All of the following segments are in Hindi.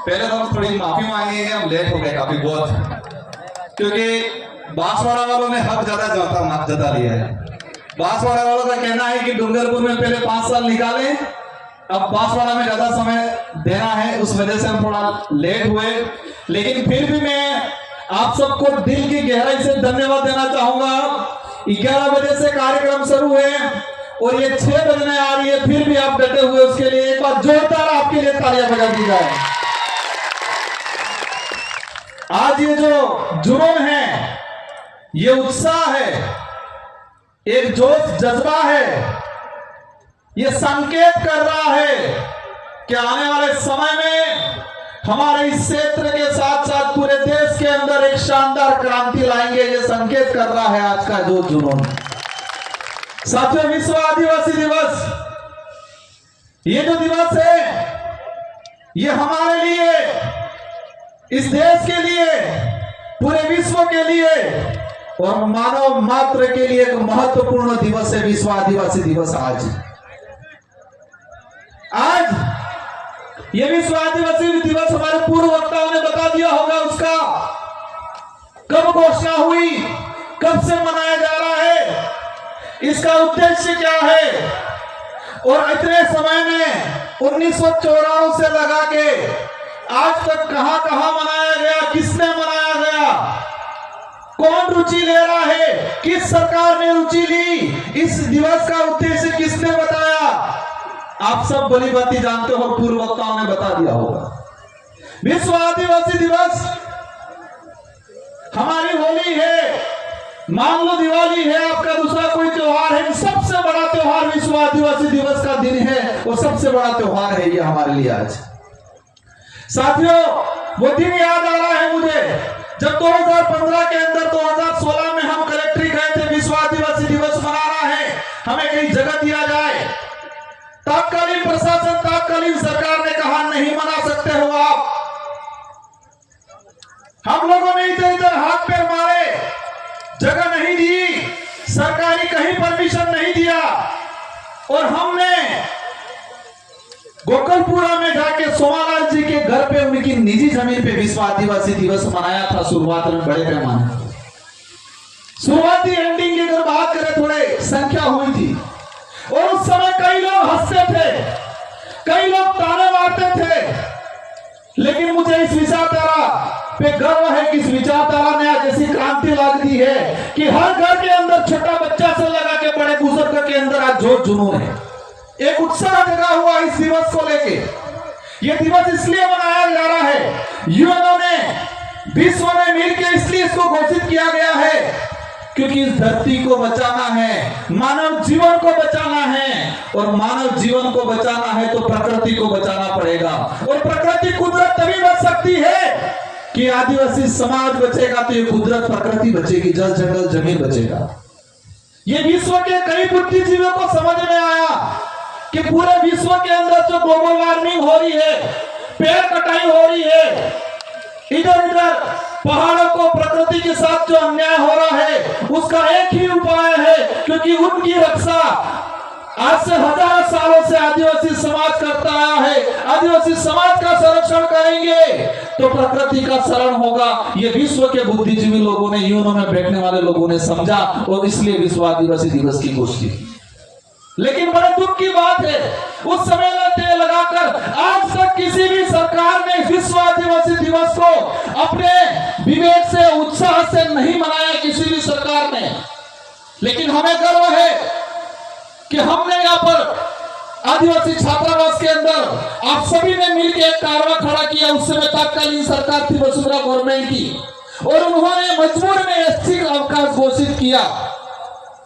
पहले तो हम थोड़ी माफी मांगेंगे, हम लेट हो गए काफी बहुत, क्योंकि बांसवाड़ा वालों ने हक ज्यादा जता लिया है। बांसवाड़ा वालों का कहना है कि डूंगरपुर में पहले 5 साल निकाले, अब बांसवाड़ा में ज्यादा समय देना है, उस वजह से हम थोड़ा लेट हुए। लेकिन फिर भी मैं आप सबको दिल की गहराई से धन्यवाद देना चाहूंगा। 11 बजे से कार्यक्रम शुरू है और ये 6 बजने आ रही है, फिर भी आप डटे हुए, उसके लिए एक बार जोरदार आपके लिए तालियां बजा दी जाए। आज ये जो जुनून है, ये उत्साह है, एक जोश जज्बा है, ये संकेत कर रहा है कि आने वाले समय में हमारे इस क्षेत्र के साथ साथ पूरे देश के अंदर एक शानदार क्रांति लाएंगे। ये संकेत कर रहा है आज का जो जुनून। साथियों, विश्व आदिवासी दिवस, ये जो दिवस है, ये हमारे लिए, इस देश के लिए, पूरे विश्व के लिए और मानव मात्र के लिए एक महत्वपूर्ण दिवस है विश्व आदिवासी दिवस। आज ये विश्व आदिवासी दिवस हमारे पूर्व वक्ताओं ने बता दिया होगा उसका कब घोषणा हुई, कब से मनाया जा रहा है, इसका उद्देश्य क्या है, और इतने समय में 1994 से लगा के आज तक कहां कहां मनाया गया, किसने मनाया गया, कौन रुचि ले रहा है, किस सरकार ने रुचि ली, इस दिवस का उद्देश्य किसने बताया, आप सब भली भांति जानते हो, पूर्व वक्ताओं ने बता दिया होगा। विश्व आदिवासी दिवस हमारी होली है, मान लो दिवाली है, आपका दूसरा कोई त्योहार है, सबसे बड़ा त्योहार विश्व आदिवासी दिवस का दिन है और सबसे बड़ा त्योहार है ये हमारे लिए आज। साथियों, वो दिन याद आ रहा है मुझे जब 2015 के अंदर 2016 में हम कलेक्ट्री गए थे, विश्व आदिवासी दिवस मनाना है, हमें कहीं जगह दिया जाए। तत्कालीन प्रशासन, तत्कालीन सरकार ने कहा नहीं मना सकते हो आप। हम लोगों ने इधर इधर हाथ पैर मारे, जगह नहीं दी, सरकारी कहीं परमिशन नहीं दिया, और हमने गोकलपुरा में जाके सोमालाल जी के घर पे, उनकी निजी जमीन पे विश्व आदिवासी दिवस मनाया था शुरुआत में बड़े पैमाने। शुरुआती एंडिंग की अगर बात करें, थोड़े संख्या हुई थी और उस समय कई लोग हंसते थे, कई लोग ताने मारते थे, लेकिन मुझे इस विचारधारा पे गर्व है कि इस विचारधारा ने आज ऐसी क्रांति ला दी है कि हर घर के अंदर छोटा बच्चा से लगा के बड़े बुजुर्ग के अंदर आज जोश जुनून है, एक उत्साह जगा हुआ इस दिवस को लेके। ये दिवस इसलिए मनाया जा रहा है, यूएनओ ने, विश्व ने मिलकर इसलिए इसको घोषित किया गया है क्योंकि इस धरती को बचाना है, मानव जीवन को बचाना है, और मानव जीवन को बचाना है तो प्रकृति को बचाना पड़ेगा। और प्रकृति, कुदरत तभी बच सकती है कि आदिवासी समाज बचेगा तो ये कुदरत, प्रकृति बचेगी, जल जंगल जमीन बचेगा। ये विश्व के कई बुद्धिजीवियों को समझ में आया कि पूरे विश्व के अंदर जो ग्लोबल वार्मिंग हो रही है, पेड़ कटाई हो रही है, इधर उधर पहाड़ों को प्रकृति के साथ जो अन्याय हो रहा है, उसका एक ही उपाय है, क्योंकि उनकी रक्षा आज से हजारों सालों से आदिवासी समाज करता आया है। आदिवासी समाज का संरक्षण करेंगे तो प्रकृति का शरण होगा। ये विश्व के बुद्धिजीवी लोगों ने, यूएनओ में बैठने वाले लोगों ने समझा और इसलिए विश्व आदिवासी दिवस की घोषणा की। लेकिन बड़े दुख की बात है, उस समय तेल लगाकर आज तक किसी भी सरकार ने विश्व आदिवासी दिवस को अपने विवेक से, उत्साह से नहीं मनाया, किसी भी सरकार ने। लेकिन हमें गर्व है कि हमने यहाँ पर आदिवासी छात्रावास के अंदर आप सभी ने मिलकर एक कारवा खड़ा किया। उस समय तत्कालीन सरकार थी वसुंधरा गवर्नमेंट की, और उन्होंने मजबूर में एसटी का अवकाश घोषित किया।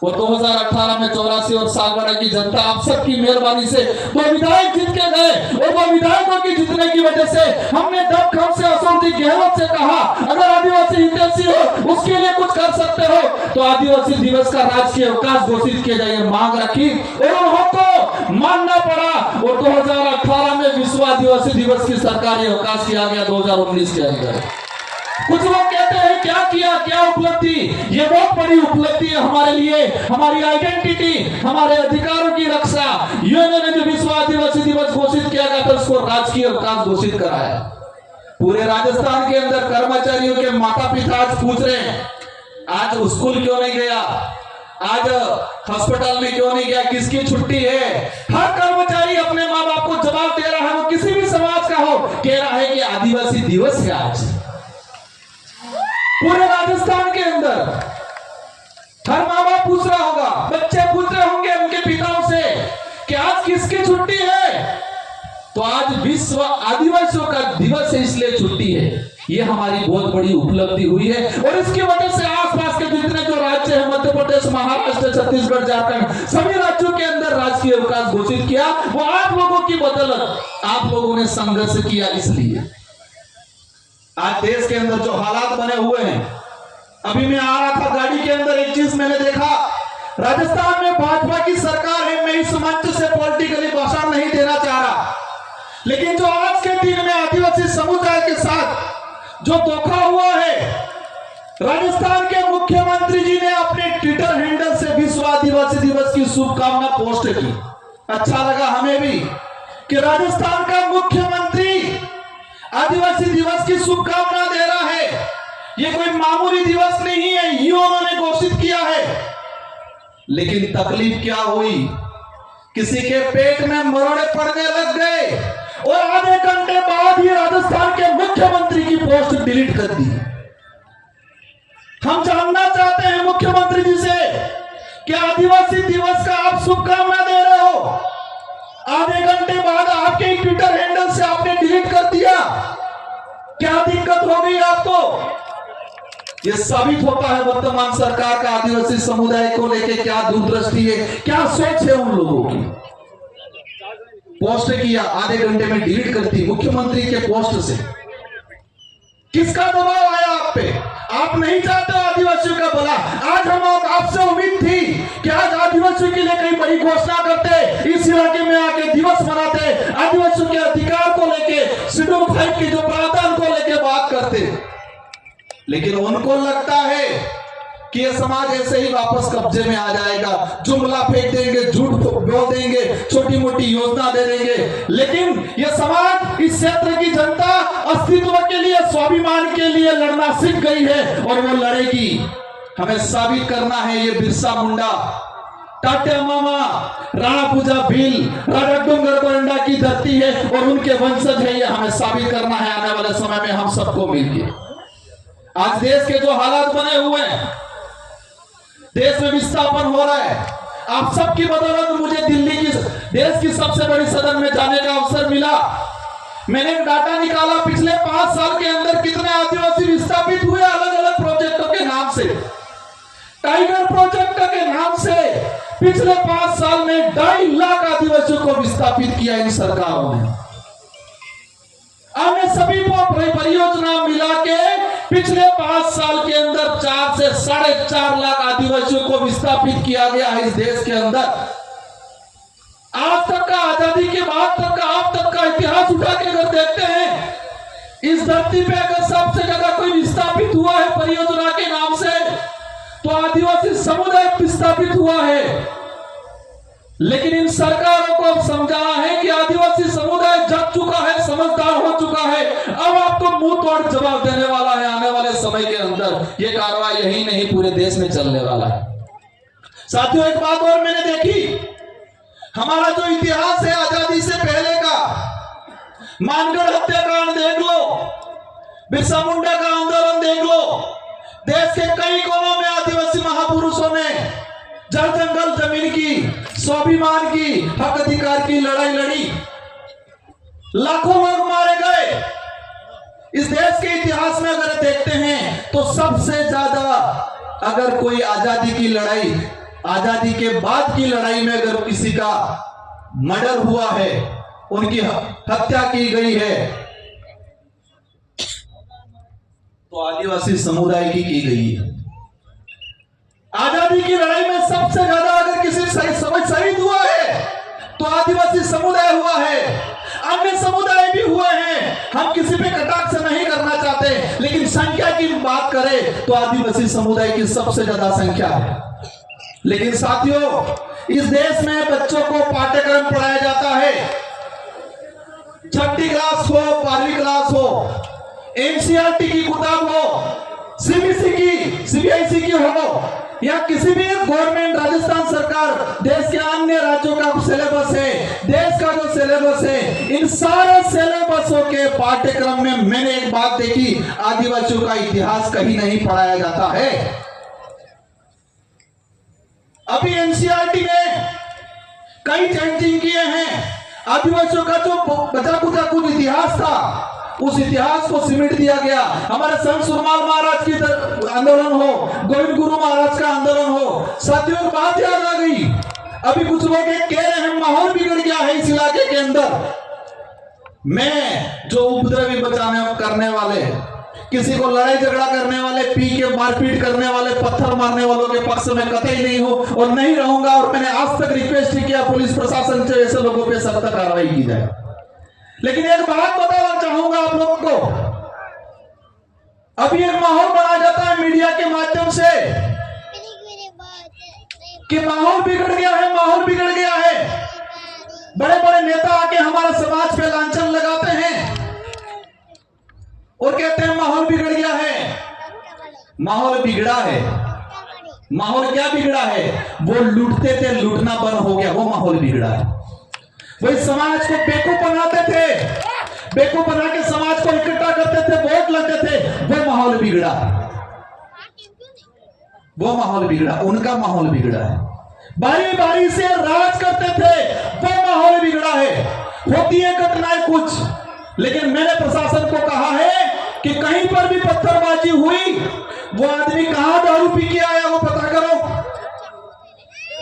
वो 2018 में 84 और सालवाड़ा की जनता आप सबकी मेहरबानी से 2 विधायक जीत के गए, और 2 विधायकों की जीतने की वजह से हमने दमखम से, अशोक जी गहलोत से कहा, अगर आदिवासी हितैषी हो, उसके लिए कुछ कर सकते हो तो आदिवासी दिवस का राजकीय अवकाश घोषित किया जाए, मांग रखी और उनको मानना पड़ा। और 2018 में विश्व आदिवासी दिवस की सरकारी अवकाश किया गया 2019 के अंदर। कुछ लोग कहते हैं क्या किया, क्या उपलब्धि, ये बहुत बड़ी उपलब्धि है हमारे लिए, हमारी आइडेंटिटी, हमारे अधिकारों की रक्षा। यूएनओ ने जो विश्व आदिवासी दिवस घोषित किया गया था, उसको राजकीय अवकाश घोषित कराया। पूरे राजस्थान के अंदर कर्मचारियों के माता पिता आज पूछ रहे हैं, आज स्कूल क्यों नहीं गया, आज हॉस्पिटल में क्यों नहीं गया, किसकी छुट्टी है। हर कर्मचारी अपने माँ बाप को जवाब दे रहा है, वो किसी भी समाज का हो, कह रहा है कि आदिवासी दिवस है आज। पूरे राजस्थान के अंदर हर माँ बाप पूछ रहा होगा, बच्चे पूछ रहे होंगे उनके पिताओं से कि आज किसकी छुट्टी है। तो आज विश्व आदिवासियों का दिवस है, इसलिए छुट्टी है। ये हमारी बहुत बड़ी उपलब्धि हुई है और इसकी वजह से आसपास के जितने जो राज्य हैं, मध्य प्रदेश, महाराष्ट्र, छत्तीसगढ़, झारखंड, सभी राज्यों के अंदर राजकीय अवकाश घोषित किया। वो आप लोगों की बदौलत, आप लोगों ने संघर्ष किया, इसलिए आज देश के अंदर जो हालात बने हुए हैं। अभी मैं आ रहा था गाड़ी के अंदर, एक चीज मैंने देखा, राजस्थान में भाजपा की सरकार है। मैं इस मंच से पॉलिटिकली भाषण नहीं देना चाह रहा, लेकिन जो आज के दिन में आदिवासी समुदाय के साथ जो धोखा हुआ है, राजस्थान के मुख्यमंत्री जी ने अपने ट्विटर हैंडल से विश्व आदिवासी दिवस की शुभकामना पोस्ट की। अच्छा लगा हमें भी कि राजस्थान का मुख्यमंत्री आदिवासी दिवस की शुभकामना दे रहा है। ये कोई मामूली दिवस नहीं है, ये उन्होंने घोषित किया है। लेकिन तकलीफ क्या हुई, किसी के पेट में मरोड़े पड़ने लग गए और आधे घंटे बाद ही राजस्थान के मुख्यमंत्री की पोस्ट डिलीट कर दी। हम जानना चाहते हैं मुख्यमंत्री जी से कि आदिवासी दिवस का आप शुभकामना दे रहे हो, आधे घंटे बाद आपके ट्विटर हैंडल से आपने डिलीट कर दिया, क्या दिक्कत हो गई आपको। यह साबित होता है वर्तमान सरकार का आदिवासी समुदाय को लेकर क्या दूरदृष्टि है, क्या सोच है उन लोगों की। पोस्ट किया, आधे घंटे में डिलीट करती मुख्यमंत्री के पोस्ट से। किसका दबाव आया आप पे, आप नहीं चाहते आदिवासियों का भला। आज हम आपसे उम्मीद थी कि आज आदिवासियों के लिए कई बड़ी घोषणा करते, इस इलाके में आके दिवस मनाते, आदिवासियों के अधिकार को लेके, शेड्यूल 5 के जो प्रावधान को लेके बात करते। लेकिन उनको लगता है कि यह समाज ऐसे ही वापस कब्जे में आ जाएगा, जुमला फेंक देंगे, झूठ बोल देंगे, छोटी मोटी योजना दे देंगे। लेकिन यह समाज, इस क्षेत्र की जनता अस्तित्व के लिए, स्वाभिमान के लिए लड़ना सीख गई है और वो लड़ेगी। हमें साबित करना है ये बिरसा मुंडा, टाट्या मामा, राणा पूजा भील, राजा डूंगर गोरंडा की धरती है और उनके वंशज है। ये हमें साबित करना है आने वाले समय में हम सबको मिलकर। आज देश के जो हालात बने हुए हैं, देश में विस्थापन हो रहा है, आप सबकी बदौलत मुझे दिल्ली की, देश की सबसे बड़ी सदन में जाने का अवसर मिला। मैंने डाटा निकाला, पिछले 5 साल के अंदर कितने आदिवासी विस्थापित हुए अलग अलग प्रोजेक्टों के नाम से। टाइगर प्रोजेक्ट के नाम से पिछले 5 साल में 2.5 लाख आदिवासियों को विस्थापित किया इन सरकारों ने। हमने सभी परियोजना मिला के पिछले 5 साल के अंदर 4 से 4.5 लाख आदिवासियों को विस्थापित किया गया है इस देश के अंदर। आज तक का, आजादी के बाद तक का, आप तक का इतिहास उठा के अगर देखते हैं, इस धरती पे अगर सबसे ज्यादा कोई विस्थापित हुआ है परियोजना के नाम से, तो आदिवासी समुदाय विस्थापित हुआ है। लेकिन इन सरकारों को अब समझाना है कि आदिवासी समुदाय जग चुका है, समझदार हो चुका है, अब आपको मुंह तोड़ जवाब देने वाला है आने वाले समय के अंदर। ये कार्रवाई यही नहीं, पूरे देश में चलने वाला है। साथियों, एक बात और मैंने देखी, हमारा जो इतिहास है आजादी से पहले का, मानगढ़ हत्याकांड देख लो, बिरसा मुंडा का आंदोलन देख लो, देश के कई कोनों में आदिवासी महापुरुषों ने जल जंगल जमीन की, स्वाभिमान की, हक अधिकार की लड़ाई लड़ी, लाखों लोग मारे गए। इस देश के इतिहास में अगर देखते हैं तो सबसे ज्यादा, अगर कोई आजादी की लड़ाई, आजादी के बाद की लड़ाई में अगर किसी का मर्डर हुआ है, उनकी हत्या की गई है, तो आदिवासी समुदाय की गई है। आजादी की लड़ाई में सबसे ज्यादा अगर किसी शहीद हुआ है तो आदिवासी समुदाय हुआ है, अन्य समुदाय भी हुए हैं। हम किसी पे कटाक्ष नहीं करना चाहते, लेकिन संख्या की बात करें तो आदिवासी समुदाय की सबसे ज्यादा संख्या है। लेकिन साथियों, इस देश में बच्चों को पाठ्यक्रम पढ़ाया जाता है, 6ठी क्लास हो, 12वीं क्लास हो, एनसीईआरटी की किताब हो, सीबीएसई की, सीबीएसई की हो, या किसी भी गवर्नमेंट, राजस्थान सरकार, देश के अन्य राज्यों का सिलेबस है, देश का जो सिलेबस है, इन सारे सिलेबसों के पाठ्यक्रम में मैंने एक बात देखी, आदिवासियों का इतिहास कहीं नहीं पढ़ाया जाता है। अभी एनसीईआरटी में कई चेंजिंग किए हैं। आदिवासियों का जो बचा कुचा कुछ इतिहास था, उस इतिहास को सिमट दिया गया। हमारे संत सुरमाल महाराज की आंदोलन हो, गोविंद गुरु महाराज का आंदोलन हो, साथियों एक बात याद आ गई। अभी कुछ लोग कह रहे हैं माहौल बिगड़ गया है इस इलाके के अंदर। मैं जो उपद्रवी बचाने करने वाले, किसी को लड़ाई झगड़ा करने वाले, पी के मारपीट करने वाले, पत्थर मारने वालों के पक्ष में कतई नहीं हूं और नहीं रहूंगा। और मैंने आज तक रिक्वेस्ट किया पुलिस प्रशासन से ऐसे लोगों पे सख्त कार्रवाई की जाए। लेकिन एक बात बताना चाहूंगा आप लोगों को, अभी एक माहौल बनाया जाता है मीडिया के माध्यम से कि माहौल बिगड़ गया है, माहौल बिगड़ गया है। बड़े बड़े नेता आके हमारे समाज पे लांछन लगाते हैं और कहते हैं माहौल बिगड़ गया है। माहौल बिगड़ा है। माहौल क्या बिगड़ा है? वो लूटते थे, लूटना बंद हो गया, वो माहौल बिगड़ा है। वही समाज को बेवकूफ बनाते थे, बेवकूफ बना के समाज को इकट्ठा करते थे, वोट लेते थे, वो माहौल बिगड़ा, वो माहौल बिगड़ा, उनका माहौल बिगड़ा है। बारी बारी से राज करते थे, वो माहौल बिगड़ा है। होती है घटनाएं कुछ, लेकिन मैंने प्रशासन को कहा है कि कहीं पर भी पत्थरबाजी हुई, वो आदमी कहां दारू पी के आया वो पता करो।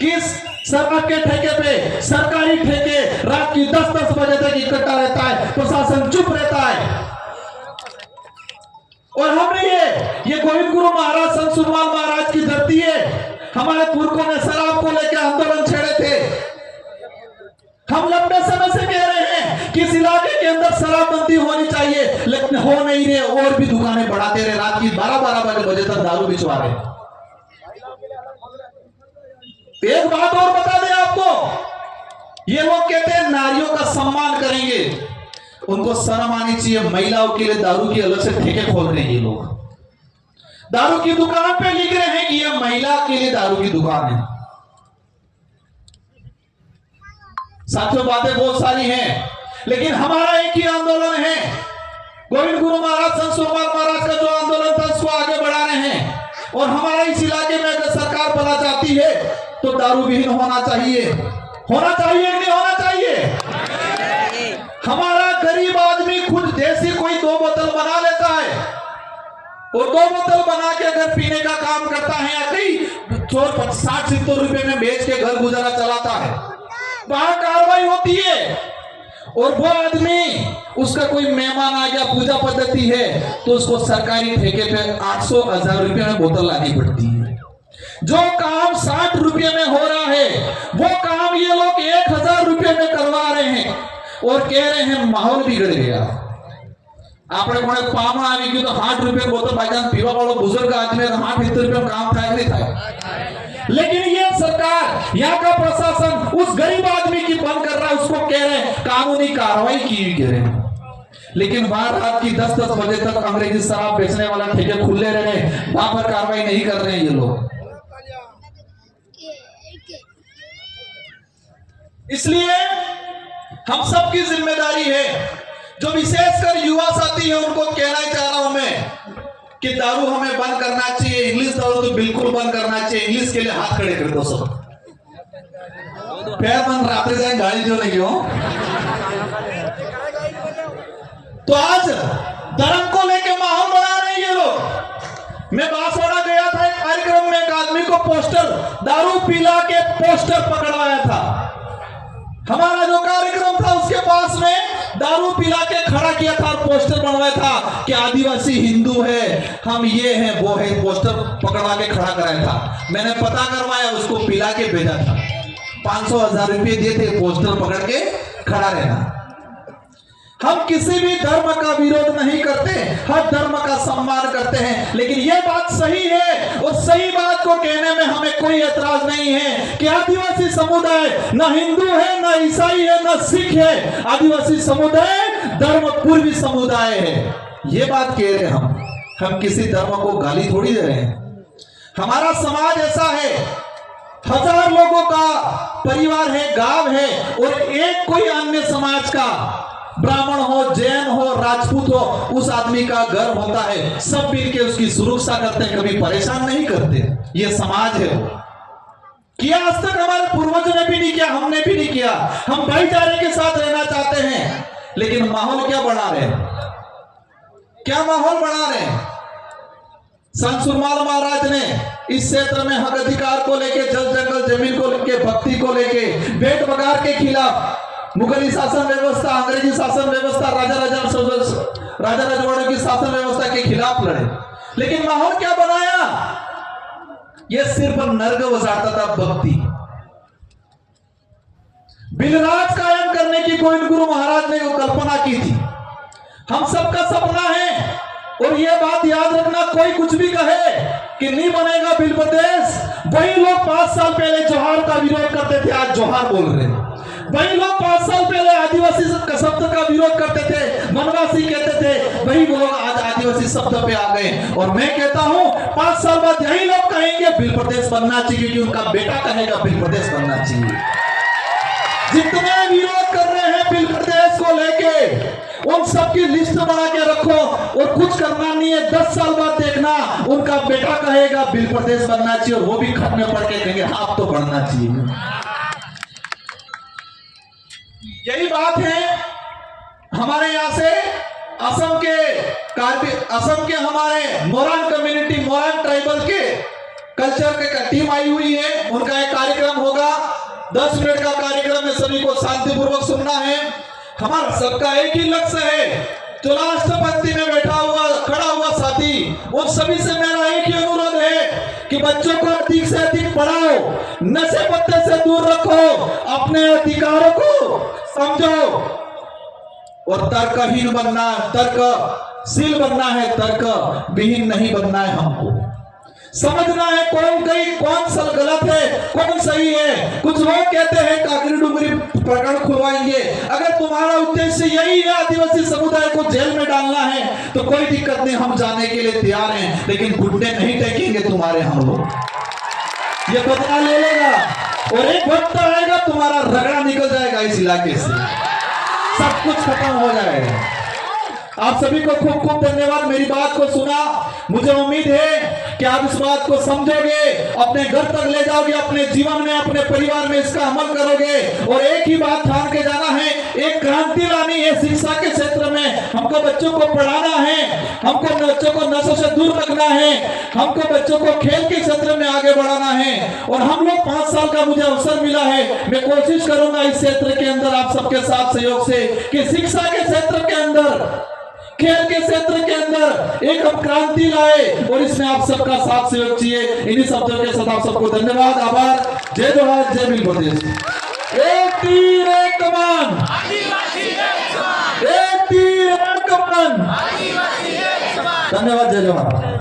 किस सरकार के ठेके पे, सरकारी ठेके, रात की 10-10 बजे तक इकट्ठा रहता है, प्रशासन चुप रहता है। और हमने ये गोविंद गुरु महाराज, संत सुरमाल महाराज की धरती है। हमारे पुरखों ने शराब को लेकर आंदोलन छेड़े थे। हम लंबे समय से कह रहे हैं कि इस इलाके के अंदर शराबबंदी होनी चाहिए, लेकिन हो नहीं रहे, और भी दुकानें बढ़ाते रहे, रात की 12-12 बजे तक दारू बिचवा रहे। एक बात और बता दें आपको, ये लोग कहते हैं नारियों का सम्मान करेंगे, उनको शर्म आनी चाहिए। महिलाओं के लिए दारू की अलग से ठेके खोल रहे हैं ये लोग। दारू की दुकान पे लिख रहे हैं कि ये महिला के लिए दारू की दुकान है। साथियों बातें बहुत सारी हैं, लेकिन हमारा एक ही आंदोलन है। गोविंद गुरु महाराज, संत सुरमाल महाराज का जो आंदोलन था उसको आगे बढ़ा रहे हैं। और हमारे इस इलाके में अगर सरकार भला चाहती है तो दारू विहीन होना चाहिए। होना चाहिए कि नहीं होना चाहिए? हमारा गरीब आदमी खुद देसी कोई 2 बोतल बना लेता है और 2 बोतल बना के अगर पीने का काम करता है, या कई चोर 60-70 रुपए में बेच के घर गुजारा चलाता है, वहां कार्रवाई होती है। और वो आदमी, उसका कोई मेहमान आ गया, पूजा पद्धति है, तो उसको सरकारी ठेके पे 800-1000 रुपए में बोतल लानी पड़ती है। जो काम 60 रुपए में हो रहा है, वो काम ये लोग 1000 रुपए में करवा रहे हैं और कह रहे हैं माहौल बिगड़ गया। આપણે કોણે પામણ આવી ગયું તો 60 રૂપિયા બોતલ ભાઈજાન પીવા વાળો बुजुर्ग आदमी 60-70 रुपए में काम થાય नहीं થાય। लेकिन ये सरकार, यहाँ का प्रशासन उस गरीब आदमी की बंद कर रहा है, उसको कह रहे हैं कानूनी कार्रवाई की कह रहे हैं। लेकिन वहां रात की 10-10 बजे तक अंग्रेजी शराब बेचने वाला ठेके खुले रह रहे, वहां पर कार्रवाई नहीं कर रहे हैं ये लोग। इसलिए हम सबकी जिम्मेदारी है, जो विशेषकर युवा साथी है उनको कहना चाह रहा हूं मैं कि दारू हमें बंद करना चाहिए। इंग्लिश दारू तो बिल्कुल बंद करना चाहिए। इंग्लिश के लिए हाथ खड़े कर दो सब। पैर बंद रात जाए गाड़ी जो नहीं हो। तो आज धर्म को लेके माहौल बना रहे हैं ये लोग। मैं बांसवाड़ा गया था, एक कार्यक्रम में एक आदमी को पोस्टर, दारू पिला के पोस्टर पकड़वाया था। हमारा जो कार्यक्रम था उसके पास में दारू पिला के खड़ा किया था और पोस्टर बनवाया था कि आदिवासी हिंदू है, हम ये हैं वो है, पोस्टर पकड़वा के खड़ा कराया था। मैंने पता करवाया, उसको पिला के भेजा था। 500-1000 रुपये दिए थे पोस्टर पकड़ के खड़ा रहना। हम किसी भी धर्म का विरोध नहीं करते, हर धर्म का सम्मान करते हैं। लेकिन यह बात सही है और सही बात को कहने में हमें कोई एतराज नहीं है कि आदिवासी समुदाय न हिंदू है, न ईसाई है, न सिख है। आदिवासी समुदाय धर्म पूर्वी समुदाय है। ये बात कह रहे हम किसी धर्म को गाली थोड़ी दे रहे हैं। हमारा समाज ऐसा है, 1000 लोगों का परिवार है, गांव है, और एक कोई अन्य समाज का, ब्राह्मण हो, जैन हो, राजपूत हो, उस आदमी का घर होता है, सब मिलके उसकी सुरक्षा करते हैं, कभी परेशान नहीं करते। ये समाज है वो। किया आज तक हमारे पूर्वजों ने भी नहीं किया, हमने भी नहीं किया। हम भाईचारे के साथ रहना चाहते हैं, लेकिन माहौल क्या बना रहे हैं? क्या माहौल बना रहे हैं? संत सुरमाल महाराज ने इस क्षेत्र में हक अधिकार को लेके, जल जंगल जमीन को लेके, भक्ति को लेके, भेंट बगार के खिलाफ, मुगली शासन व्यवस्था, अंग्रेजी शासन व्यवस्था, राजा रजवाड़ों की शासन व्यवस्था के खिलाफ लड़े। लेकिन माहौल क्या बनाया? ये सिर्फ नर्ग बजाता था भक्ति। बिलराज कायम करने की गोविंद गुरु महाराज ने वो कल्पना की थी। हम सबका सपना है, और ये बात याद रखना, कोई कुछ भी कहे कि नहीं बनेगा बिल प्रदेश, वही लोग 5 साल पहले जोहार का विरोध करते थे, आज जोहार बोल रहे हैं। वही लोग 5 साल पहले आदिवासी शब्द का विरोध करते थे, वनवासी कहते थे, वही लोग आज आदिवासी शब्द पे आ गए। और मैं कहता हूं 5 साल बाद यही लोग कहेंगे बिल प्रदेश बनना चाहिए, क्योंकि उनका बेटा कहेगा बिल प्रदेश बनना चाहिए। जितने विरोध कर रहे हैं बिल प्रदेश को लेके, उन सबकी लिस्ट बना के रखो, और कुछ करना नहीं है। 10 साल बाद देखना उनका बेटा कहेगा बिल प्रदेश बनना चाहिए, और वो भी खत में पढ़ के कहेंगे हाँ अब तो बनना चाहिए। यही बात है। हमारे यहाँ से असम के हमारे मोरान कम्युनिटी, मोरान ट्राइबल के कल्चर के टीम आई हुई है। उनका एक कार्यक्रम होगा, 10 मिनट का कार्यक्रम में सभी को शांतिपूर्वक सुनना है। हमारा सबका एक ही लक्ष्य है, जो लास्ट पंक्ति में खड़ा हुआ साथी, उन सभी से मेरा एक ही अनुरोध है कि बच्चों को अधिक से अधिक पढ़ाओ, नशे पत्ते से दूर रखो, अपने अधिकारों को समझो, और तर्कहीन बनना, तर्कशील बनना है, तर्क विहीन नहीं बनना है। हमको समझना है कौन सा गलत है, कौन सही है। कुछ लोग कहते हैं काकरी डुंगरी प्रकरण खुलवाएंगे। अगर तुम्हारा उद्देश्य यही है आदिवासी समुदाय को जेल में डालना है, तो कोई दिक्कत नहीं, हम जाने के लिए तैयार हैं, लेकिन घुटने नहीं टेकेंगे तुम्हारे। हम लोग ये बदला ले लेगा, और एक वक्त आएगा तुम्हारा रगड़ा निकल जाएगा इस इलाके से, सब कुछ खत्म हो जाएगा। आप सभी को खूब खूब धन्यवाद, मेरी बात को सुना। मुझे उम्मीद है कि आप इस बात को समझोगे, अपने घर तक ले जाओगे, अपने जीवन में, अपने परिवार में इसका अमल करोगे। और एक ही बात ठान के जाना है, एक क्रांति लानी है शिक्षा के क्षेत्र में। हमको बच्चों को पढ़ाना है, हमको बच्चों को नशों से दूर रखना है, हमको बच्चों को खेल के क्षेत्र में आगे बढ़ाना है। और हम लोग 5 साल का मुझे अवसर मिला है, मैं कोशिश करूंगा इस क्षेत्र के अंदर आप सबके साथ सहयोग से कि शिक्षा के क्षेत्र के अंदर, खेल के क्षेत्र के अंदर एक हम क्रांति लाए, और इसमें आप सबका साथ सहयोग चाहिए। इन्हीं शब्दों के साथ आप सबको धन्यवाद, आभार। जय जोहार, जय बिल प्रदेश। एक तीर एक कमान, एक तीर एक कमान। धन्यवाद, जय जोहार।